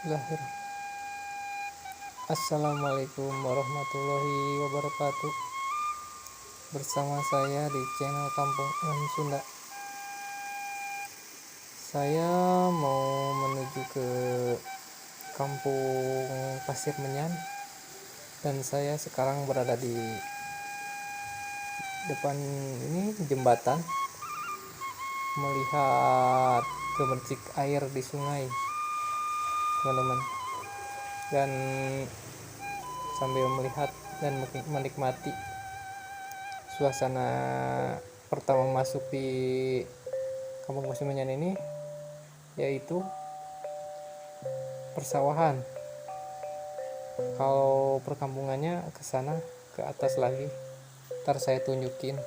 Bismillahirrahmanirrahim. Assalamualaikum warahmatullahi wabarakatuh. Bersama saya di channel Kampung Alam Sunda. Saya mau menuju ke Kampung Pasir Menyan, dan saya sekarang berada di depan ini jembatan, melihat gemercik air di sungai, teman-teman, dan sambil melihat dan menikmati suasana pertama masuk di Kampung Pasir Menyan ini, yaitu persawahan. Kalau perkampungannya ke sana, ke atas lagi, ntar saya tunjukin.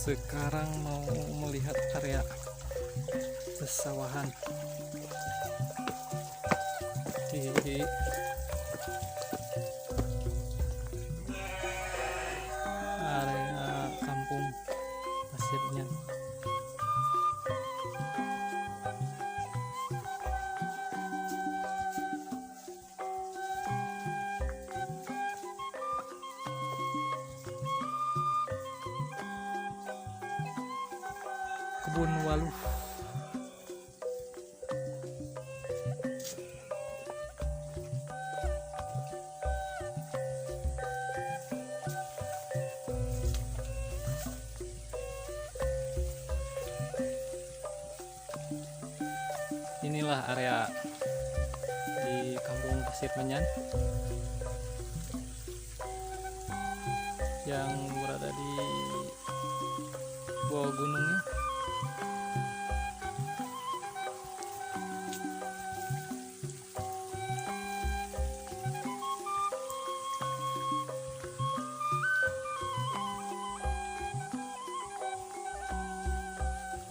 Sekarang mau melihat area pesawahan di area Kampung Pasir Menyan. Kebun Waluh. Inilah area di Kampung Pasir Menyan yang berada di bawah gunungnya.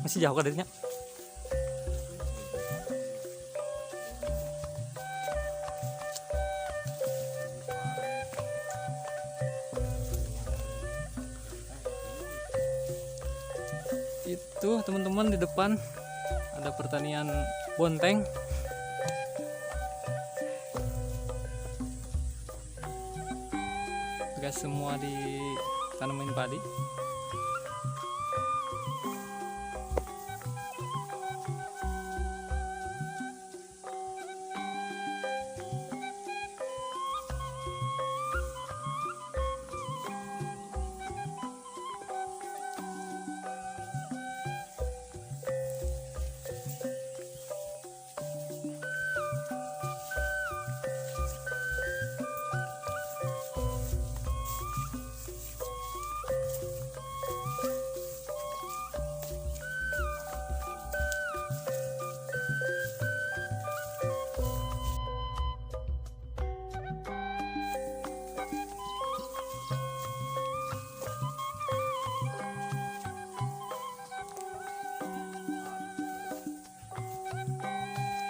Masih jauh kadernya. Itu teman-teman, di depan ada pertanian bonteng. Gak semua ditanamin padi.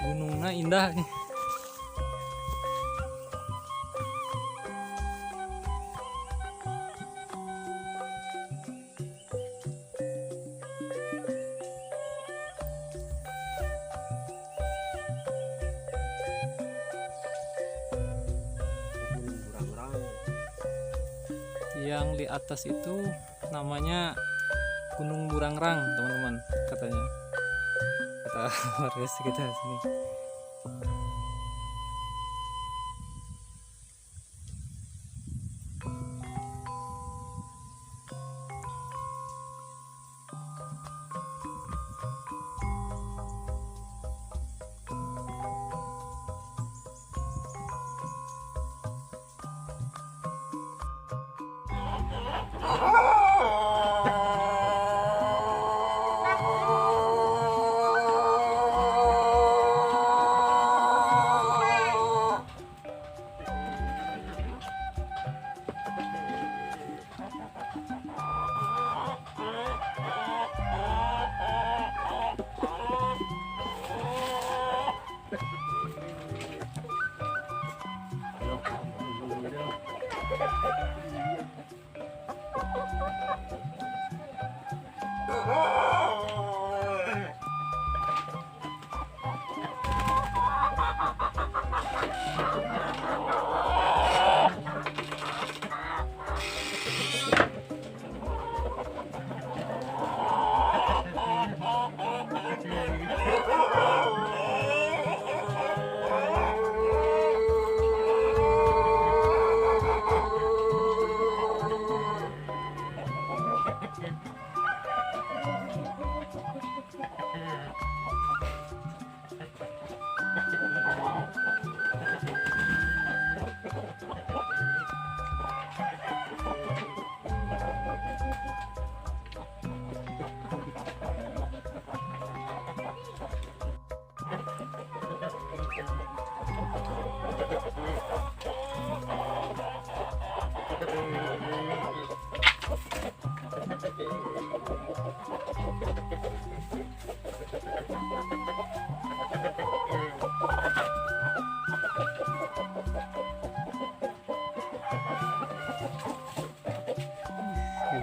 Gunungnya indah nih. Yang di atas itu namanya Gunung Burangrang, teman-teman, katanya. Kata warga sekitar sini.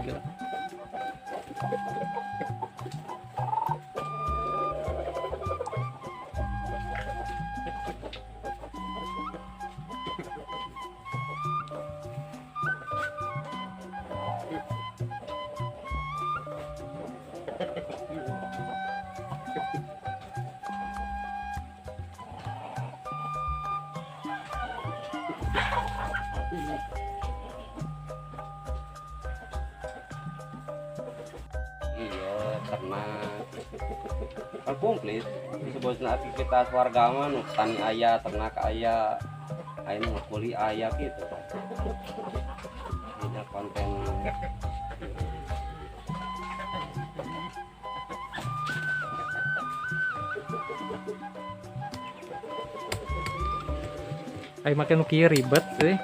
Gila. Iya, ternak kan komplit disebut aktivitas warga mah nu tani ayah, ternak ayah, ayo ngekuli ayah gitu. Ini konten Ayo makin kieu ribet sih.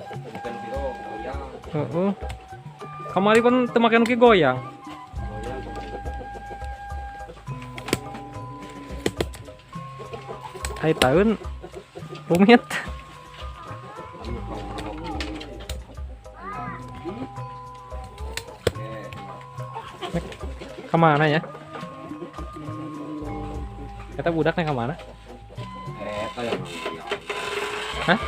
bukan biro goyang, Heeh. Kamari pun teu make nu kieu goyang. goyang. Hai tahun rumit. Kemana ya? Kata budaknya kemana? Kayak Hah?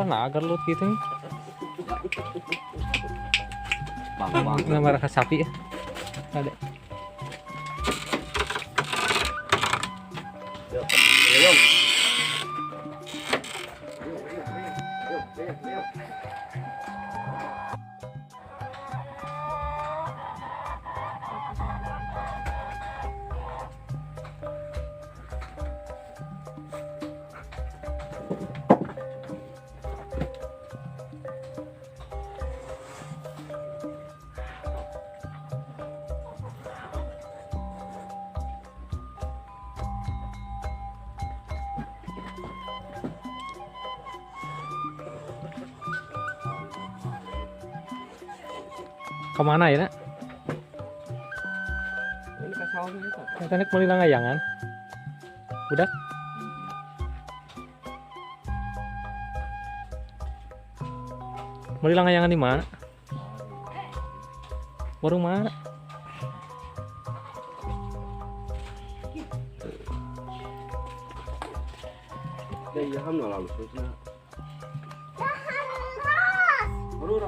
Nah, agar lu gitu nih. bang. Ngamar ke sapi ya. Ada. Yuk. Kemana ya, nak? Ini ke sawah itu. Kita nek meuli langayangan. Budak. Meuli langayangan di mana? Warung mana? ki. Ya iya ham lalu terus na. Baru